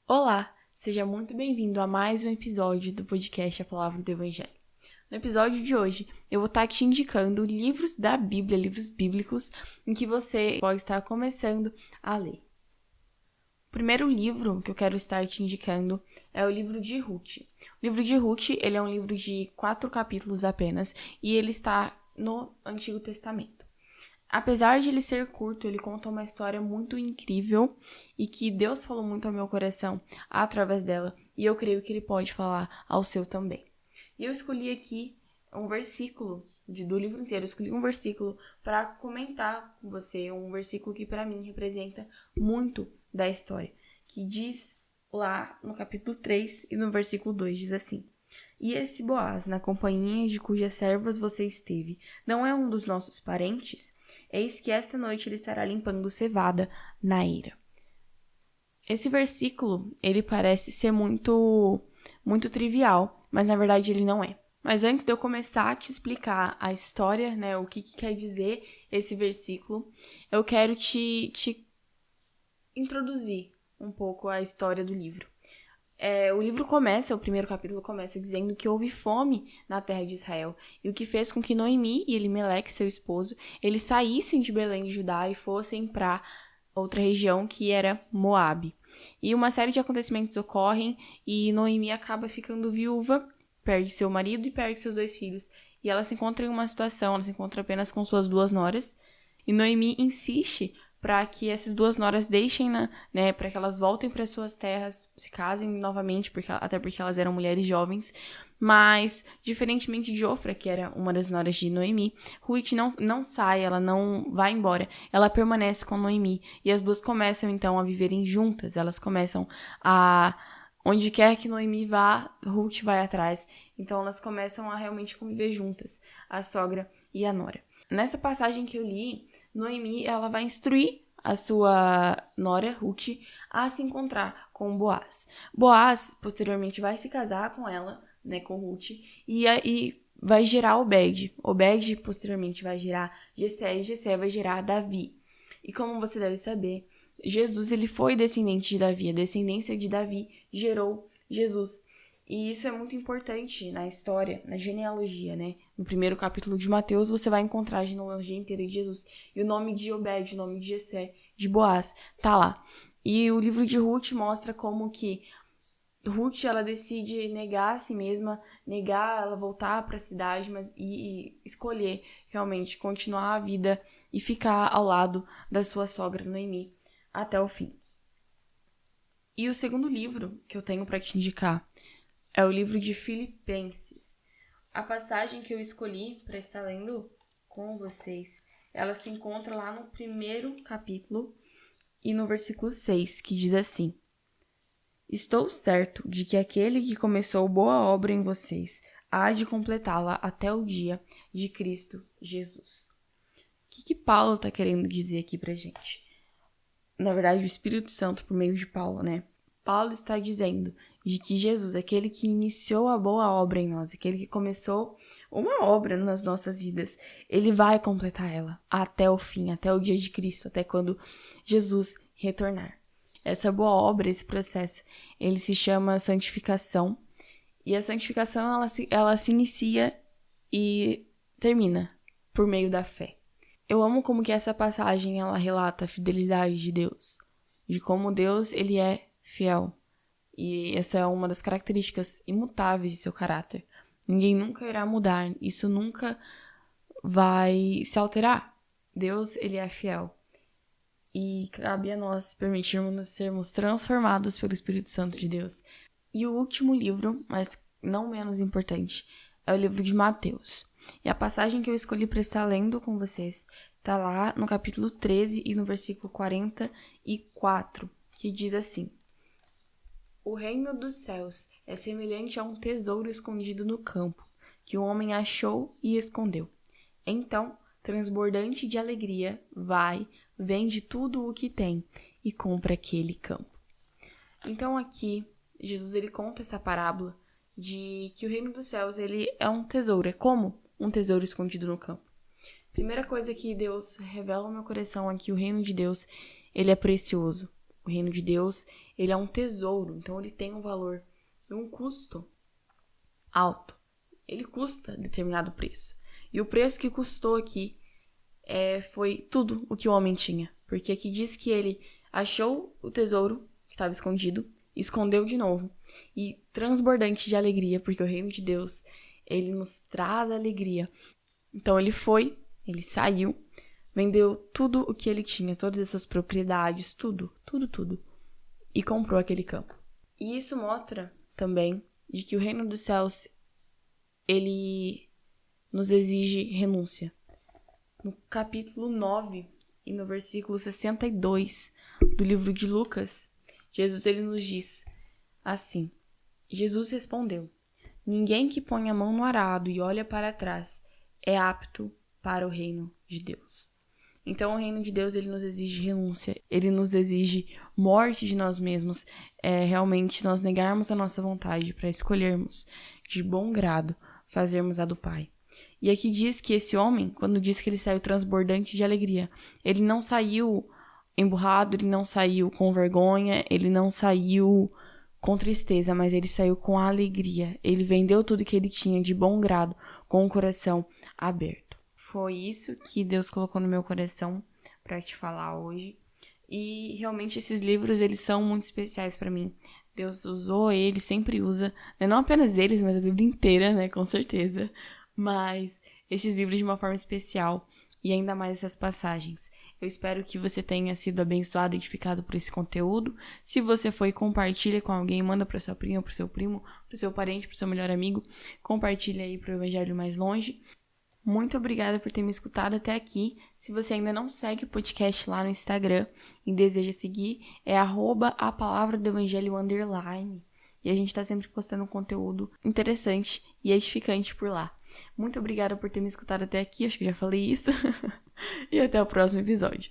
Olá, seja muito bem-vindo a mais um episódio do podcast A Palavra do Evangelho. No episódio de hoje, eu vou estar te indicando livros da Bíblia, livros bíblicos, em que você pode estar começando a ler. O primeiro livro que eu quero estar te indicando é o livro de Ruth. O livro de Ruth, ele é um livro de 4 capítulos apenas e ele está no Antigo Testamento. Apesar de ele ser curto, ele conta uma história muito incrível e que Deus falou muito ao meu coração através dela, e eu creio que ele pode falar ao seu também. E eu escolhi aqui um versículo do livro inteiro, eu escolhi um versículo para comentar com você, um versículo que para mim representa muito da história, que diz lá no capítulo 3 e no versículo 2, diz assim: "E esse Boaz, na companhia de cujas servas você esteve, não é um dos nossos parentes? Eis que esta noite ele estará limpando cevada na eira." Esse versículo, ele parece ser muito trivial, mas na verdade ele não é. Mas antes de eu começar a te explicar a história, né, o que quer dizer esse versículo, eu quero te introduzir um pouco a história do livro. O livro começa, o primeiro capítulo começa dizendo que houve fome na terra de Israel, e o que fez com que Noemi e Elimeleque, seu esposo, eles saíssem de Belém de Judá e fossem para outra região que era Moabe. E uma série de acontecimentos ocorrem e Noemi acaba ficando viúva, perde seu marido e perde seus 2 filhos. E ela se encontra em uma situação, ela se encontra apenas com suas 2 noras, e Noemi insiste para que essas 2 noras deixem, né, para que elas voltem para suas terras, se casem novamente, até porque elas eram mulheres jovens. Mas, diferentemente de Ofra, que era uma das noras de Noemi, Ruth não sai, ela não vai embora, ela permanece com Noemi. E as duas começam, então, a viverem juntas, elas começam a... Onde quer que Noemi vá, Ruth vai atrás. Então, elas começam a realmente conviver juntas, a sogra e a nora. Nessa passagem que eu li, Noemi, ela vai instruir a sua nora, Ruth, a se encontrar com Boaz. Boaz, posteriormente, vai se casar com ela, né, com Ruth, e aí vai gerar Obed. Obed, posteriormente, vai gerar Jessé, e Jessé vai gerar Davi. E como você deve saber, Jesus, ele foi descendente de Davi. A descendência de Davi gerou Jesus. E isso é muito importante na história, na genealogia, né? No primeiro capítulo de Mateus, você vai encontrar a genealogia inteira de Jesus. E o nome de Obed, o nome de Jessé, de Boaz, tá lá. E o livro de Ruth mostra como que Ruth, ela decide negar a si mesma, negar ela voltar para a cidade, mas e escolher realmente continuar a vida e ficar ao lado da sua sogra Noemi até o fim. E o segundo livro que eu tenho para te indicar é o livro de Filipenses. A passagem que eu escolhi para estar lendo com vocês, ela se encontra lá no primeiro capítulo e no versículo 6, que diz assim: "Estou certo de que aquele que começou boa obra em vocês há de completá-la até o dia de Cristo Jesus." O que Paulo está querendo dizer aqui pra gente? Na verdade, o Espírito Santo, por meio de Paulo, né? Paulo está dizendo de que Jesus, aquele que iniciou a boa obra em nós, aquele que começou uma obra nas nossas vidas, ele vai completar ela até o fim, até o dia de Cristo, até quando Jesus retornar. Essa boa obra, esse processo, ele se chama santificação, e a santificação ela se inicia e termina por meio da fé. Eu amo como que essa passagem ela relata a fidelidade de Deus, de como Deus ele é fiel. E essa é uma das características imutáveis de seu caráter. Ninguém nunca irá mudar, isso nunca vai se alterar. Deus ele é fiel. E cabe a nós permitirmos sermos transformados pelo Espírito Santo de Deus. E o último livro, mas não menos importante, é o livro de Mateus. E a passagem que eu escolhi para estar lendo com vocês está lá no capítulo 13 e no versículo 44, que diz assim: "O reino dos céus é semelhante a um tesouro escondido no campo, que o homem achou e escondeu. Então, transbordante de alegria, vai, vende tudo o que tem e compra aquele campo." Então aqui, Jesus ele conta essa parábola de que o reino dos céus ele é um tesouro, é como um tesouro escondido no campo. Primeira coisa que Deus revela ao meu coração é que o reino de Deus ele é precioso. O reino de Deus Ele é um tesouro, então ele tem um valor e um custo alto. Ele custa determinado preço. E o preço que custou aqui foi tudo o que o homem tinha. Porque aqui diz que ele achou o tesouro que estava escondido, escondeu de novo, e transbordante de alegria, porque o reino de Deus, ele nos traz alegria. Então ele saiu, vendeu tudo o que ele tinha, todas as suas propriedades, tudo, e comprou aquele campo. E isso mostra também de que o reino dos céus, ele nos exige renúncia. No capítulo 9 e no versículo 62 do livro de Lucas, Jesus ele nos diz assim: Jesus respondeu: ninguém que põe a mão no arado e olha para trás é apto para o reino de Deus. Então o reino de Deus ele nos exige renúncia, ele nos exige morte de nós mesmos, realmente nós negarmos a nossa vontade para escolhermos de bom grado fazermos a do Pai. E aqui diz que esse homem, quando diz que ele saiu transbordante de alegria, ele não saiu emburrado, ele não saiu com vergonha, ele não saiu com tristeza, mas ele saiu com alegria. Ele vendeu tudo que ele tinha de bom grado, com o coração aberto. Foi isso que Deus colocou no meu coração para te falar hoje. E realmente esses livros, eles são muito especiais para mim. Deus usou eles, sempre usa, né? Não apenas eles, mas a Bíblia inteira, né? Com certeza. Mas esses livros de uma forma especial e ainda mais essas passagens. Eu espero que você tenha sido abençoado e edificado por esse conteúdo. Se você foi, compartilha com alguém, manda para sua prima, para o seu primo, para o seu parente, para o seu melhor amigo. Compartilha aí para o Evangelho mais longe. Muito obrigada por ter me escutado até aqui. Se você ainda não segue o podcast lá no Instagram e deseja seguir, é @apalavradoevangelho_. E a gente está sempre postando um conteúdo interessante e edificante por lá. Muito obrigada por ter me escutado até aqui, acho que já falei isso. E até o próximo episódio.